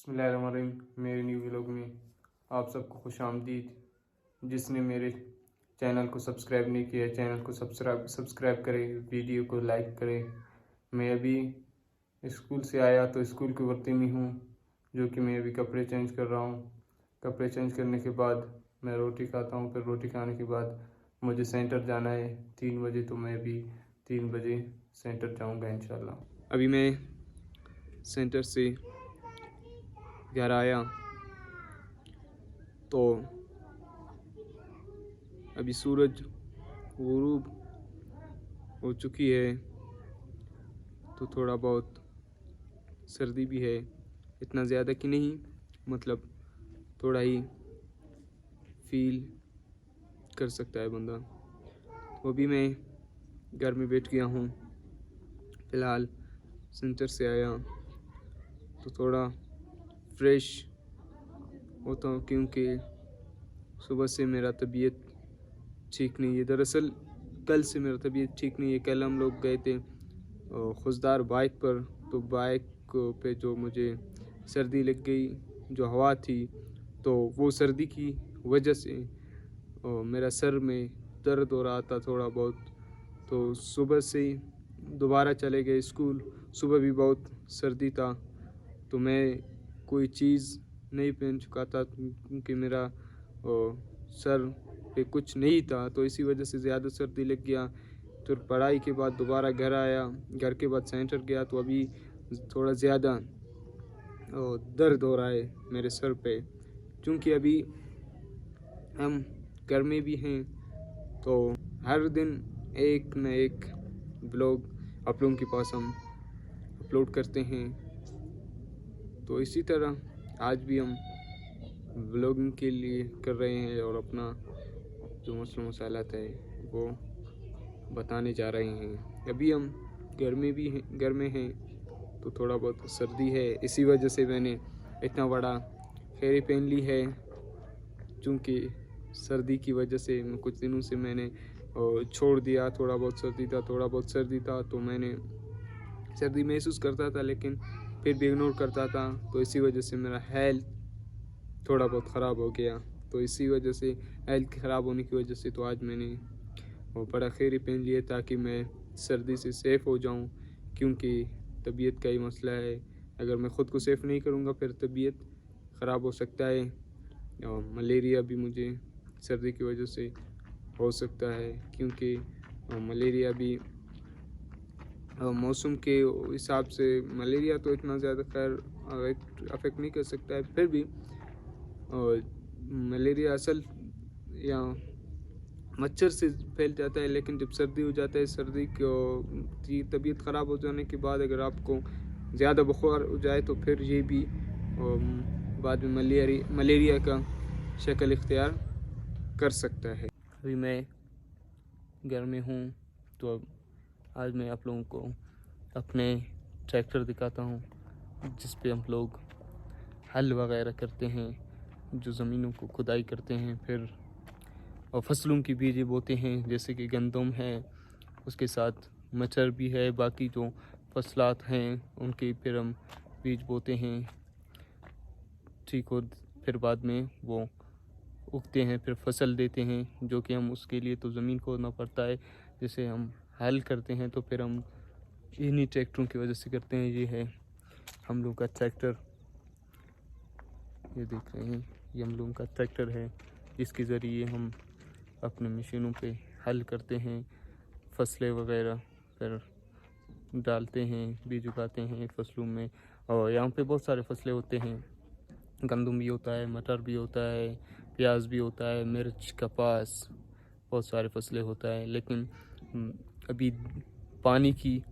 बिस्मिल्लाहिर्रहमानिर्रहीम। मेरे new vlog में आप सबको खुश आमदीद। जिसने मेरे चैनल को सब्सक्राइब नहीं किया है, चैनल को सब्सक्राइब करें, वीडियो को लाइक करें। मैं अभी स्कूल से आया तो स्कूल की वर्दी में हूँ, जो कि मैं अभी कपड़े चेंज कर रहा हूँ। कपड़े चेंज करने के बाद मैं रोटी खाता हूँ। फिर रोटी खाने के बाद मुझे सेंटर जाना है 3 बजे, तो मैं भी 3 बजे सेंटर जाऊँगा इंशाल्लाह। अभी मैं सेंटर से घर आया तो अभी सूरज गुरूब हो चुकी है, तो थोड़ा बहुत सर्दी भी है, इतना ज़्यादा कि नहीं, मतलब थोड़ा ही फील कर सकता है बंदा। तो अभी मैं घर में बैठ गया हूँ, फ़िलहाल सेंटर से आया तो थोड़ा फ्रेश होता हूँ, क्योंकि सुबह से मेरा तबीयत ठीक नहीं है। दरअसल कल से मेरा तबीयत ठीक नहीं है। कल हम लोग गए थे खुशदार बाइक पर, तो बाइक पे जो मुझे सर्दी लग गई, जो हवा थी, तो वो सर्दी की वजह से मेरा सर में दर्द हो रहा था थोड़ा बहुत। तो सुबह से ही दोबारा चले गए स्कूल। सुबह भी बहुत सर्दी था, तो मैं कोई चीज़ नहीं पहन चुका था, क्योंकि मेरा सर पे कुछ नहीं था, तो इसी वजह से ज़्यादा सर्दी लग गया। तो पढ़ाई के बाद दोबारा घर आया, घर के बाद सेंटर गया, तो अभी थोड़ा ज़्यादा दर्द हो रहा है मेरे सर पे, क्योंकि अभी हम घर में भी हैं, तो हर दिन एक न एक ब्लॉग आप लोगों के पास हम अपलोड करते हैं। तो इसी तरह आज भी हम व्लॉगिंग के लिए कर रहे हैं और अपना जो मसला मसालात है वो बताने जा रहे हैं। अभी हम घर में हैं, तो थोड़ा बहुत सर्दी है, इसी वजह से मैंने इतना बड़ा खैरी पहन ली है, क्योंकि सर्दी की वजह से कुछ दिनों से मैंने छोड़ दिया। थोड़ा बहुत सर्दी था, तो मैंने सर्दी महसूस करता था, लेकिन फिर भी इग्नोर करता था, तो इसी वजह से मेरा हेल्थ थोड़ा बहुत ख़राब हो गया। तो इसी वजह से हेल्थ ख़राब होने की वजह से तो आज मैंने वो बड़ा खैरी पहन लिया, ताकि मैं सर्दी से सेफ़ हो जाऊं, क्योंकि तबीयत का ही मसला है। अगर मैं ख़ुद को सेफ़ नहीं करूंगा फिर तबीयत ख़राब हो सकता है, और मलेरिया भी मुझे सर्दी की वजह से हो सकता है, क्योंकि मलेरिया भी मौसम के हिसाब से मलेरिया तो इतना ज़्यादा खैर अफेक्ट नहीं कर सकता है, फिर भी मलेरिया असल या मच्छर से फैल जाता है। लेकिन जब सर्दी हो जाता है, सर्दी की तबीयत ख़राब हो जाने के बाद अगर आपको ज़्यादा बुखार हो जाए, तो फिर ये भी बाद में मलेरिया का शक्ल इख्तियार कर सकता है। अभी मैं घर में हूँ, तो अब आज मैं आप लोगों को अपने ट्रैक्टर दिखाता हूँ, जिस पे हम लोग हल वगैरह करते हैं, जो ज़मीनों को खुदाई करते हैं, फिर और फसलों की बीज बोते हैं, जैसे कि गंदम है, उसके साथ मटर भी है, बाकी जो फसलात हैं उनके फिर हम बीज बोते हैं, ठीक हो। फिर बाद में वो उगते हैं, फिर फसल देते हैं, जो कि हम उसके लिए तो ज़मीन खोदना पड़ता है। जैसे हम हल करते हैं, तो फिर हम इन्हीं ट्रैक्टरों की वजह से करते हैं। ये है हम लोग का ट्रैक्टर, ये देख रहे हैं, ये हम लोगों का ट्रैक्टर है, जिसके ज़रिए हम अपने मशीनों पे हल करते हैं, फसलें वगैरह फिर डालते हैं, बीज उगाते हैं फसलों में। और यहाँ पे बहुत सारे फसलें होते हैं, गंदम भी होता है, मटर भी होता है, प्याज भी होता है, मिर्च, कपास, बहुत सारे फसलें होता है। लेकिन अभी पानी की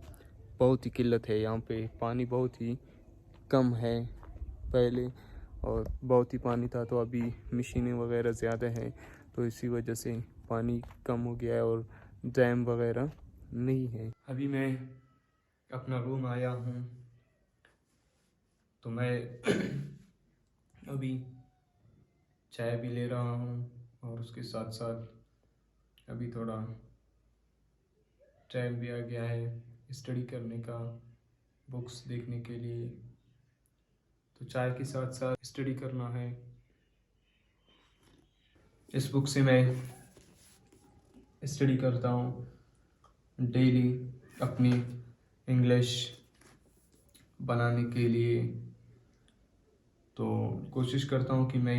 बहुत ही किल्लत है, यहाँ पे पानी बहुत ही कम है। पहले और बहुत ही पानी था, तो अभी मशीनें वगैरह ज़्यादा हैं, तो इसी वजह से पानी कम हो गया है और डैम वगैरह नहीं है। अभी मैं अपना रूम आया हूँ, तो मैं अभी चाय भी ले रहा हूँ, और उसके साथ साथ अभी थोड़ा टाइम भी आ गया है स्टडी करने का, बुक्स देखने के लिए। तो चाय के साथ साथ स्टडी करना है। इस बुक से मैं स्टडी करता हूँ डेली अपनी इंग्लिश बनाने के लिए। तो कोशिश करता हूँ कि मैं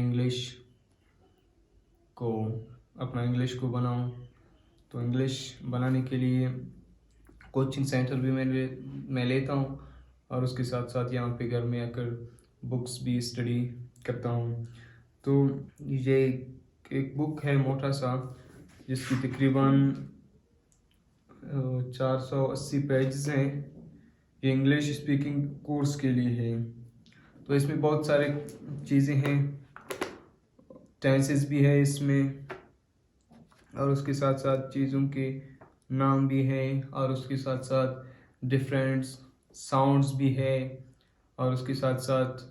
अपना इंग्लिश को बनाऊँ। तो इंग्लिश बनाने के लिए कोचिंग सेंटर भी मैं लेता हूँ, और उसके साथ साथ यहाँ पे घर में आकर बुक्स भी स्टडी करता हूँ। तो ये एक बुक है मोटा सा, जिसकी तकरीबन 480 पेजेस हैं। ये इंग्लिश स्पीकिंग कोर्स के लिए है। तो इसमें बहुत सारे चीज़ें हैं, टेंसेस भी है इसमें, और उसके साथ साथ चीज़ों के नाम भी हैं, और उसके साथ साथ डिफरेंट साउंड्स भी है, और उसके साथ साथ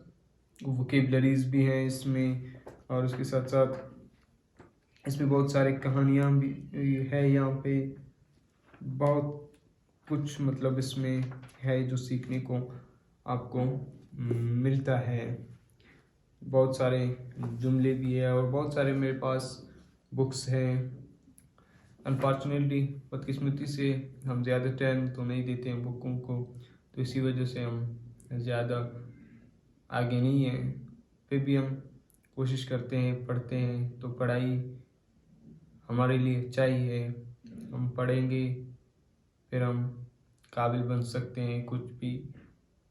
वोकेबलरीज भी हैं इसमें, और उसके साथ साथ इसमें बहुत सारी कहानियाँ भी है। यहाँ पे बहुत कुछ मतलब इसमें है जो सीखने को आपको मिलता है। बहुत सारे जुमले भी है, और बहुत सारे मेरे पास बुक्स हैं। अनफॉर्चुनेटली, बदकिस्मती से हम ज़्यादा टाइम तो नहीं देते हैं बुकों को, तो इसी वजह से हम ज़्यादा आगे नहीं हैं। फिर भी हम कोशिश करते हैं, पढ़ते हैं। तो पढ़ाई हमारे लिए अच्छा ही है। हम पढ़ेंगे फिर हम काबिल बन सकते हैं, कुछ भी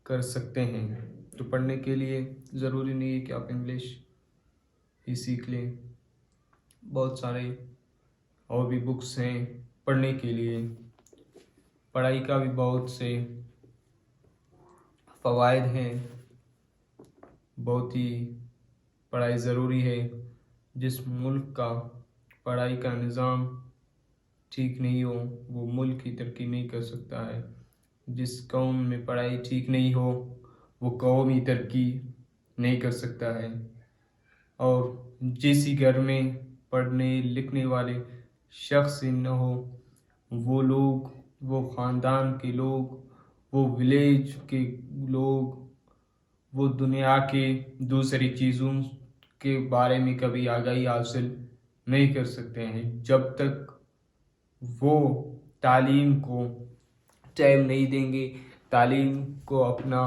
कर सकते हैं। तो पढ़ने के लिए ज़रूरी नहीं है कि आप इंग्लिश ही सीख लें। बहुत सारे और भी बुक्स हैं पढ़ने के लिए। पढ़ाई का भी बहुत से फ़वाइद हैं। बहुत ही पढ़ाई ज़रूरी है। जिस मुल्क का पढ़ाई का निज़ाम ठीक नहीं हो, वो मुल्क की तरक्की नहीं कर सकता है। जिस कौम में पढ़ाई ठीक नहीं हो, वो कौम ही तरक्की नहीं कर सकता है। और जिस ही घर में पढ़ने लिखने वाले शख्स न हो, वो लोग, वो ख़ानदान के लोग, वो विलेज के लोग, वो दुनिया के दूसरी चीज़ों के बारे में कभी आगाही हासिल नहीं कर सकते हैं, जब तक वो तालीम को टाइम नहीं देंगे, तालीम को अपना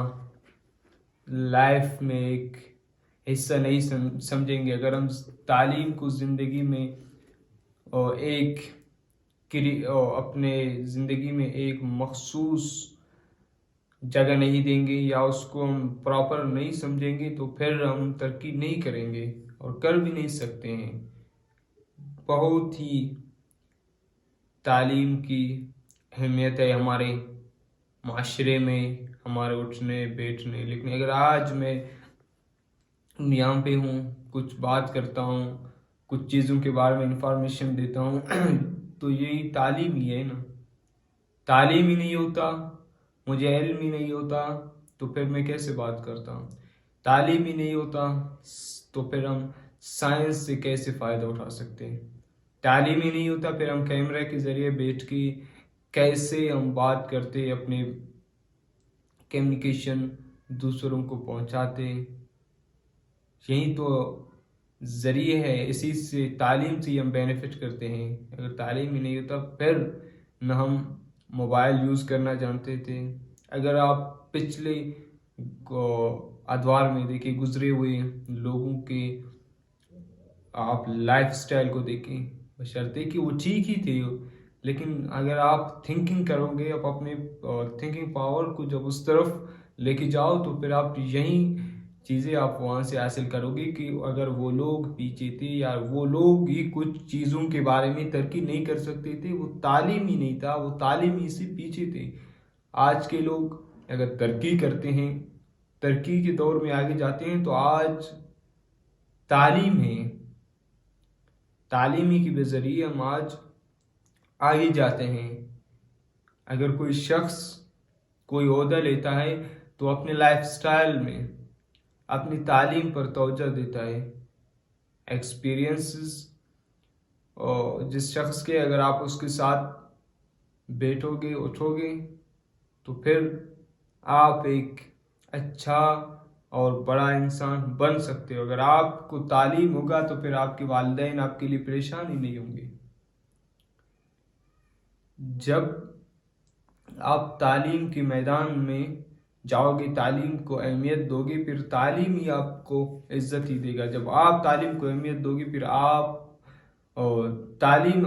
लाइफ में एक हिस्सा नहीं समझेंगे। अगर हम तालीम को ज़िंदगी में और अपने ज़िंदगी में एक मखसूस जगह नहीं देंगे, या उसको हम प्रॉपर नहीं समझेंगे, तो फिर हम तरक्की नहीं करेंगे और कर भी नहीं सकते हैं। बहुत ही तालीम की अहमियत है हमारे माशरे में, हमारे उठने बैठने लिखने। अगर आज मैं यहाँ पे हूँ, कुछ बात करता हूँ, कुछ चीज़ों के बारे में इंफॉर्मेशन देता हूँ तो यही तालीम ही है ना। तालीम ही नहीं होता, मुझे इल्म ही नहीं होता, तो फिर मैं कैसे बात करता हूँ। तालीम ही नहीं होता, तो फिर हम साइंस से कैसे फ़ायदा उठा सकते हैं। तालीम ही नहीं होता, फिर हम कैमरे के ज़रिए बैठ के कैसे हम बात करते, अपने कम्युनिकेशन दूसरों को पहुंचाते। यही तो ज़रिए है, इसी से तालीम से हम बेनिफिट करते हैं। अगर तालीम ही नहीं होता, फिर न हम मोबाइल यूज़ करना जानते थे। अगर आप पिछले अदवार में देखिए, गुजरे हुए लोगों के आप लाइफस्टाइल को देखें, बशर्ते कि वो ठीक ही थे, लेकिन अगर आप थिंकिंग करोगे, आप अपने थिंकिंग पावर को जब उस तरफ लेके जाओ, तो फिर आप यही चीज़ें आप वहाँ से हासिल करोगे कि अगर वो लोग पीछे थे, या वो लोग ही कुछ चीज़ों के बारे में तरक्की नहीं कर सकते थे, वो तालीम ही नहीं था, वो तालीम ही से पीछे थे। आज के लोग अगर तरक्की करते हैं, तरक्की के दौर में आगे जाते हैं, तो आज तालीम है, तालीमी के ज़रिए हम आज आगे जाते हैं। अगर कोई शख्स कोई ओहदा लेता है, तो अपने लाइफस्टाइल में अपनी तालीम पर तवज्जो देता है। एक्सपीरियंसेस, और जिस शख्स के अगर आप उसके साथ बैठोगे उठोगे, तो फिर आप एक अच्छा और बड़ा इंसान बन सकते हो। अगर आपको तालीम होगा तो फिर आपके वालिदैन आपके लिए परेशान ही नहीं होंगे। जब आप तालीम के मैदान में जाओगे, तालीम को अहमियत दोगे, फिर तालीम ही आपको इज्जत ही देगा। जब आप तालीम को अहमियत दोगे फिर आप और तालीम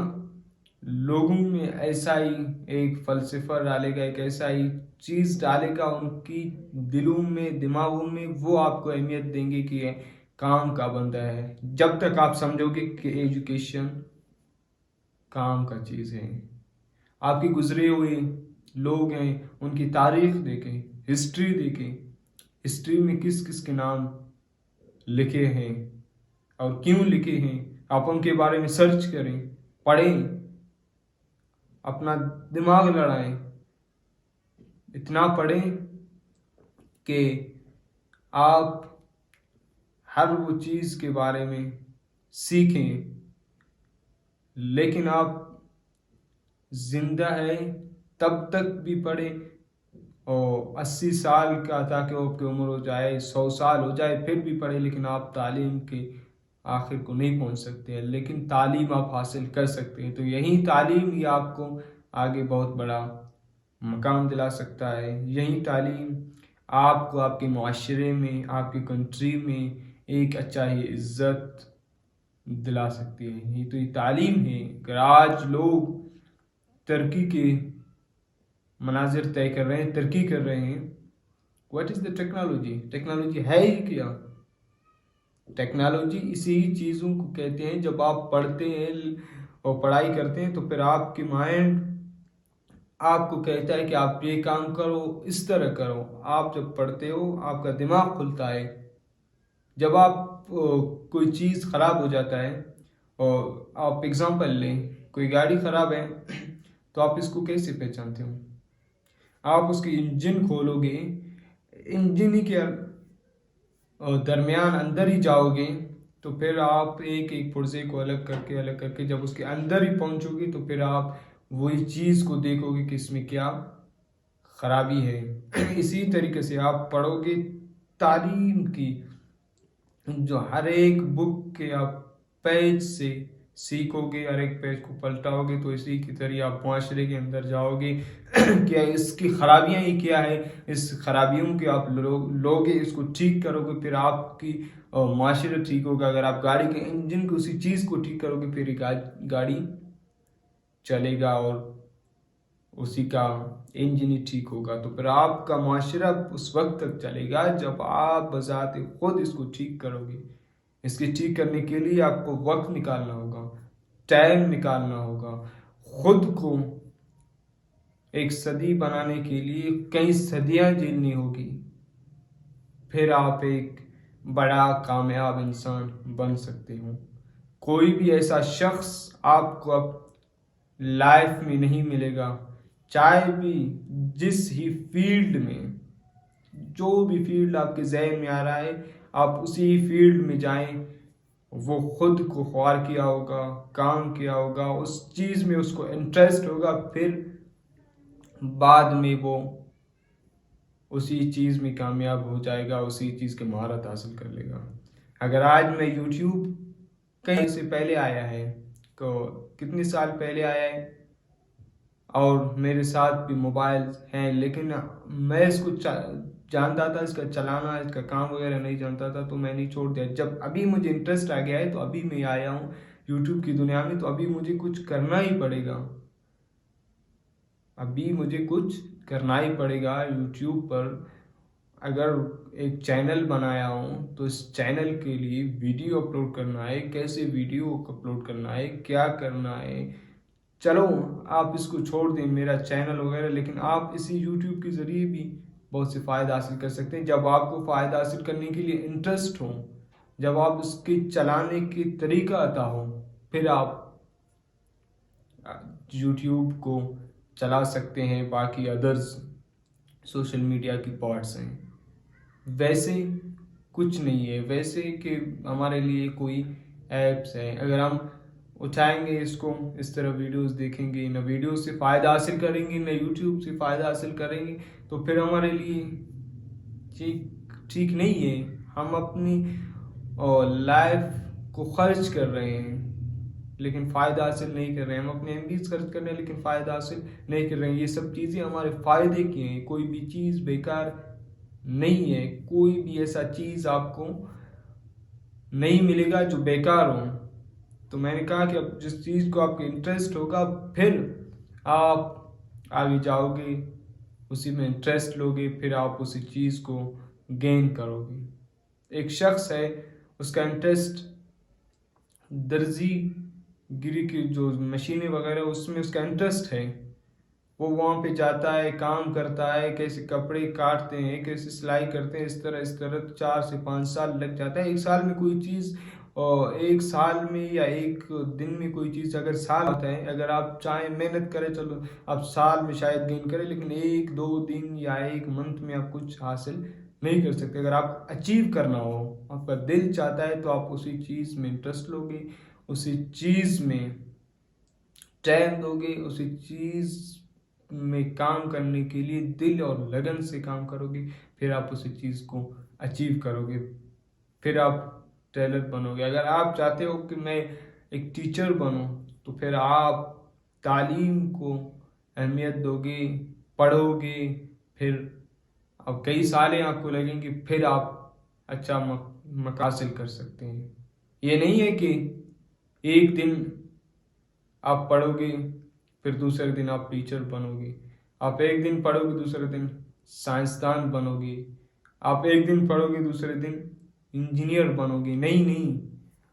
लोगों में ऐसा ही एक फ़लसफ़ा डालेगा, एक ऐसा ही चीज़ डालेगा उनकी दिलों में, दिमागों में, वो आपको अहमियत देंगे कि ये काम का बंदा है। जब तक आप समझोगे कि एजुकेशन काम का चीज़ है। आपके गुजरे हुए लोग हैं, उनकी तारीख देखें, हिस्ट्री देखें, हिस्ट्री में किस किस के नाम लिखे हैं और क्यों लिखे हैं, आप उनके बारे में सर्च करें, पढ़ें, अपना दिमाग लड़ाएं, इतना पढ़ें कि आप हर वो चीज़ के बारे में सीखें। लेकिन आप जिंदा है तब तक भी पढ़ें, और 80 साल का ताकि आपकी उम्र हो जाए, 100 साल हो जाए, फिर भी पढ़े, लेकिन आप तालीम के आखिर को नहीं पहुंच सकते हैं। लेकिन तालीम आप हासिल कर सकते हैं। तो यही तालीम ही आपको आगे बहुत बड़ा मकाम दिला सकता है। यही तालीम आपको आपके माशरे में, आपकी कंट्री में एक अच्छा ही इज़्ज़त दिला सकती है। यही तो ये तालीम है। अगर आज लोग तरक्की के मनाजिर तय कर रहे हैं, तरक्की कर रहे हैं, what is the technology? Technology है ही क्या? टेक्नोलॉजी इसी चीज़ों को कहते हैं। जब आप पढ़ते हैं और पढ़ाई करते हैं तो फिर आपके माइंड आपको कहता है कि आप ये काम करो, इस तरह करो। आप जब पढ़ते हो आपका दिमाग खुलता है। जब आप कोई चीज़ ख़राब हो जाता है, और आप एग्ज़ाम्पल लें, कोई गाड़ी ख़राब है तो आप इसको कैसे पहचानते हो? आप उसकी इंजन खोलोगे, इंजन ही के दरमियान अंदर ही जाओगे, तो फिर आप एक एक पुर्जे को अलग करके जब उसके अंदर ही पहुंचोगे तो फिर आप वही चीज़ को देखोगे कि इसमें क्या खराबी है। इसी तरीके से आप पढ़ोगे तालीम की, जो हर एक बुक के आप पेज से सीखोगे, हर एक पेज को पलटाओगे, तो इसी की तरह आप माशरे के अंदर जाओगे। क्या इसकी खराबियाँ ही क्या है, इस खराबियों के आप लोगे, इसको ठीक करोगे, फिर आपकी माशरा ठीक होगा। अगर आप गाड़ी के इंजन को, उसी चीज़ को ठीक करोगे, फिर गाड़ी चलेगा और उसी का इंजन ही ठीक होगा। तो फिर आपका माशरा उस वक्त तक चलेगा जब आप बजाते खुद इसको ठीक करोगे। इसके ठीक करने के लिए आपको वक्त निकालना होगा, टाइम निकालना होगा। खुद को एक सदी बनाने के लिए कई सदियां झेलनी होगी, फिर आप एक बड़ा कामयाब इंसान बन सकते हो। कोई भी ऐसा शख्स आपको अब लाइफ में नहीं मिलेगा, चाहे भी जिस ही फील्ड में, जो भी फील्ड आपके जहन में आ रहा है, आप उसी फील्ड में जाएं। वो खुद को ख्वार किया होगा, काम किया होगा, उस चीज़ में उसको इंटरेस्ट होगा, फिर बाद में वो उसी चीज़ में कामयाब हो जाएगा, उसी चीज़ की महारत हासिल कर लेगा। अगर आज मैं यूट्यूब कहीं से पहले आया है, तो कितने साल पहले आया है, और मेरे साथ भी मोबाइल हैं, लेकिन मैं इसको जानता था, इसका चलाना, इसका काम वगैरह नहीं जानता था, तो मैंने छोड़ दिया। जब अभी मुझे इंटरेस्ट आ गया है तो अभी मैं आया हूँ यूट्यूब की दुनिया में, तो अभी मुझे कुछ करना ही पड़ेगा। अभी मुझे कुछ करना ही पड़ेगा। यूट्यूब पर अगर एक चैनल बनाया हूँ तो इस चैनल के लिए वीडियो अपलोड करना है, कैसे वीडियो अपलोड करना है, क्या करना है। चलो आप इसको छोड़ दें, मेरा चैनल वगैरह, लेकिन आप इसी यूट्यूब के ज़रिए भी बहुत से फ़ायदा हासिल कर सकते हैं। जब आपको फ़ायदा हासिल करने के लिए इंटरेस्ट हो, जब आप उसके चलाने की तरीका आता हो, फिर आप यूट्यूब को चला सकते हैं। बाकी अदर्स सोशल मीडिया की पार्ट्स हैं, वैसे कुछ नहीं है। वैसे कि हमारे लिए कोई ऐप्स है, अगर हम उठाएंगे इसको, इस तरह वीडियोस देखेंगे, ना वीडियो से फ़ायदा हासिल करेंगे, ना यूट्यूब से फ़ायदा हासिल करेंगे, तो फिर हमारे लिए ठीक ठीक नहीं है। हम अपनी लाइफ को खर्च कर रहे हैं लेकिन फ़ायदा हासिल नहीं कर रहे हैं। हम अपने एमबीज खर्च कर रहे हैं लेकिन फ़ायदा हासिल नहीं कर रहे हैं। ये सब चीज़ें हमारे फ़ायदे की हैं। कोई भी चीज़ बेकार नहीं है। कोई भी ऐसा चीज़ आपको नहीं मिलेगा जो बेकार हो। तो मैंने कहा कि अब जिस चीज़ को आपके इंटरेस्ट होगा फिर आप आगे जाओगे, उसी में इंटरेस्ट लोगे, फिर आप उसी चीज़ को गेन करोगे। एक शख्स है, उसका इंटरेस्ट दर्जी गिरी की जो मशीनें वगैरह उसमें उसका इंटरेस्ट है। वो वहाँ पे जाता है, काम करता है, कैसे कपड़े काटते हैं, कैसे सिलाई करते हैं, इस तरह 4 से 5 साल लग जाता है। एक साल में कोई चीज़, और एक साल में या एक दिन में कोई चीज़ अगर साल होता है, अगर आप चाहें मेहनत करें, चलो आप साल में शायद गेन करें, लेकिन 1-2 दिन या एक मंथ में आप कुछ हासिल नहीं कर सकते। अगर आप अचीव करना हो, आपका दिल चाहता है, तो आप उसी चीज़ में इंटरेस्ट लोगे, उसी चीज़ में टाइम दोगे, उसी चीज़ में काम करने के लिए दिल और लगन से काम करोगे, फिर आप उसी चीज़ को अचीव करोगे, फिर आप टेलर बनोगे। अगर आप चाहते हो कि मैं एक टीचर बनूं, तो फिर आप तालीम को अहमियत दोगे, पढ़ोगे, फिर अब कई सालें आपको लगेंगे, फिर आप अच्छा मकाम हासिल कर सकते हैं। ये नहीं है कि एक दिन आप पढ़ोगे फिर दूसरे दिन आप टीचर बनोगे, आप एक दिन पढ़ोगे दूसरे दिन साइंसदान बनोगे, आप एक दिन पढ़ोगे दूसरे दिन इंजीनियर बनोगे। नहीं नहीं,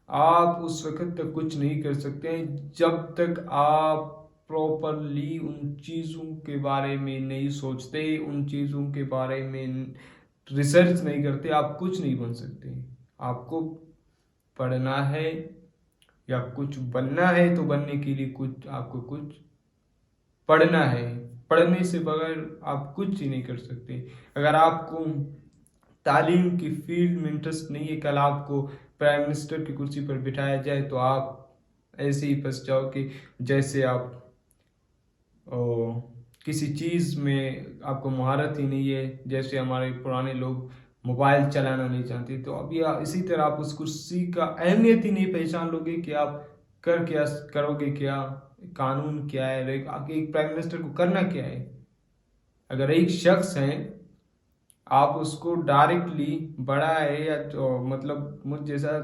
आप उस वक्त तक कुछ नहीं कर सकते हैं जब तक आप प्रॉपरली उन चीज़ों के बारे में नहीं सोचते, उन चीज़ों के बारे में रिसर्च नहीं करते, आप कुछ नहीं बन सकते। आपको पढ़ना है या कुछ बनना है, तो बनने के लिए कुछ आपको कुछ पढ़ना है। पढ़ने से बगैर आप कुछ ही नहीं कर सकते। अगर आपको तालीम की फील्ड में इंटरेस्ट नहीं है, कल आपको प्राइम मिनिस्टर की कुर्सी पर बिठाया जाए तो आप ऐसे ही फंस जाओगे जैसे आप किसी चीज़ में आपको महारत ही नहीं है। जैसे हमारे पुराने लोग मोबाइल चलाना नहीं जानते, तो अभी इसी तरह आप उस कुर्सी का अहमियत ही नहीं पहचान लोगे कि आप कर क्या करोगे, क्या कानून क्या है, आगे एक प्राइम मिनिस्टर को करना क्या है। अगर एक शख्स है, आप उसको डायरेक्टली बड़ा है या तो मतलब मुझ जैसा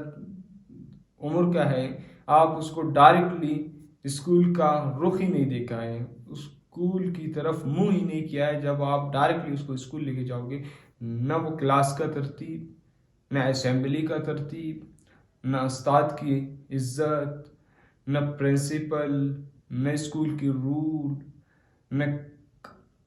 उम्र का है, आप उसको डायरेक्टली स्कूल का रुख ही नहीं देखा है, उस स्कूल की तरफ मुंह ही नहीं किया है, जब आप डायरेक्टली उसको स्कूल लेके जाओगे, ना वो क्लास का तरतीब, ना असेंबली का तरतीब, ना उस्ताद की इज्जत, न प्रिंसिपल, न स्कूल की रूल, न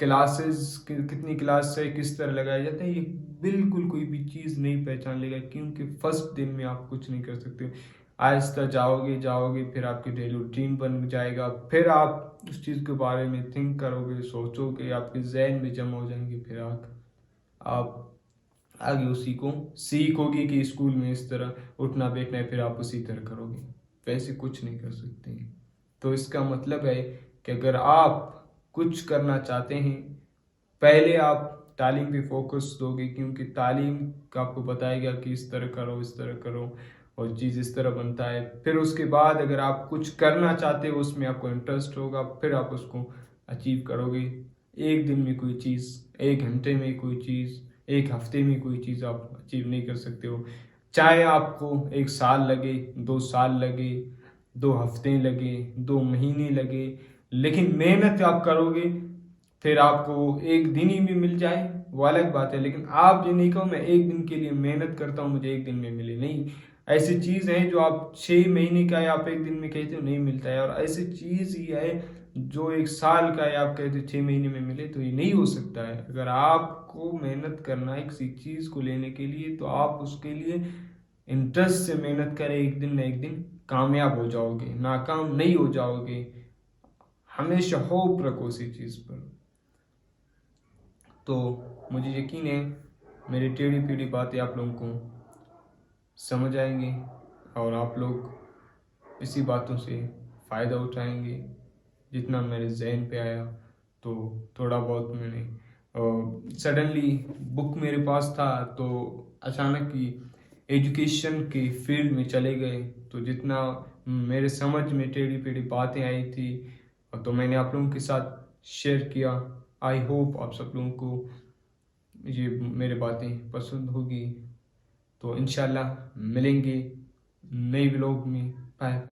क्लासेस कितनी क्लास है, किस तरह लगाए जाते हैं, ये बिल्कुल कोई भी चीज़ नहीं पहचान लेगा, क्योंकि फर्स्ट दिन में आप कुछ नहीं कर सकते। आहिस्ता जाओगे जाओगे, फिर आपकी डेली रूटीन बन जाएगा, फिर आप उस चीज़ के बारे में थिंक करोगे, सोचोगे, आपके जहन में जमा हो जाएंगे, फिर आप आगे उसी को सीखोगे कि स्कूल में इस तरह उठना बैठना है, फिर आप उसी तरह करोगे। वैसे कुछ नहीं कर सकते हैं। तो इसका मतलब है कि अगर आप कुछ करना चाहते हैं, पहले आप तालीम पे फोकस दोगे, क्योंकि तालीम का आपको बताएगा कि इस तरह करो, इस तरह करो, और चीज़ इस तरह बनता है। फिर उसके बाद अगर आप कुछ करना चाहते हो, उसमें आपको इंटरेस्ट होगा, फिर आप उसको अचीव करोगे। एक दिन में कोई चीज़, एक घंटे में कोई चीज़, एक हफ्ते में कोई चीज़ आप अचीव नहीं कर सकते हो। चाहे आपको 1 साल लगे, 2 साल लगे, 2 हफ्ते लगे, 2 महीने लगे, लेकिन मेहनत आप करोगे, फिर आपको एक दिन ही में मिल जाए वो अलग बात है। लेकिन आप ये नहीं कहो मैं एक दिन के लिए मेहनत करता हूँ मुझे एक दिन में मिले, नहीं। ऐसी चीज़ है जो आप 6 महीने का है आप एक दिन में कहते हो नहीं मिलता है, और ऐसी चीज़ ही है जो 1 साल का है आप कहते हो 6 महीने में मिले, तो ये नहीं हो सकता है। अगर आपको मेहनत करना है किसी चीज़ को लेने के लिए, तो आप उसके लिए इंटरेस्ट से मेहनत करें, एक दिन न एक दिन कामयाब हो जाओगे, नाकाम नहीं हो जाओगे। हमेशा होप रखो उसी चीज़ पर। तो मुझे यकीन है मेरी टेढ़ी पीढ़ी बातें आप लोगों को समझ आएंगी, और आप लोग इसी बातों से फ़ायदा उठाएंगे। जितना मेरे जहन पे आया, तो थोड़ा बहुत मैंने सडनली बुक मेरे पास था तो अचानक ही एजुकेशन के फील्ड में चले गए। तो जितना मेरे समझ में टेढ़ी पेढ़ी बातें आई थी तो मैंने आप लोगों के साथ शेयर किया। आई होप आप सब लोगों को ये मेरे बातें पसंद होगी। तो इंशाल्लाह मिलेंगे नए व्लॉग में। बाय।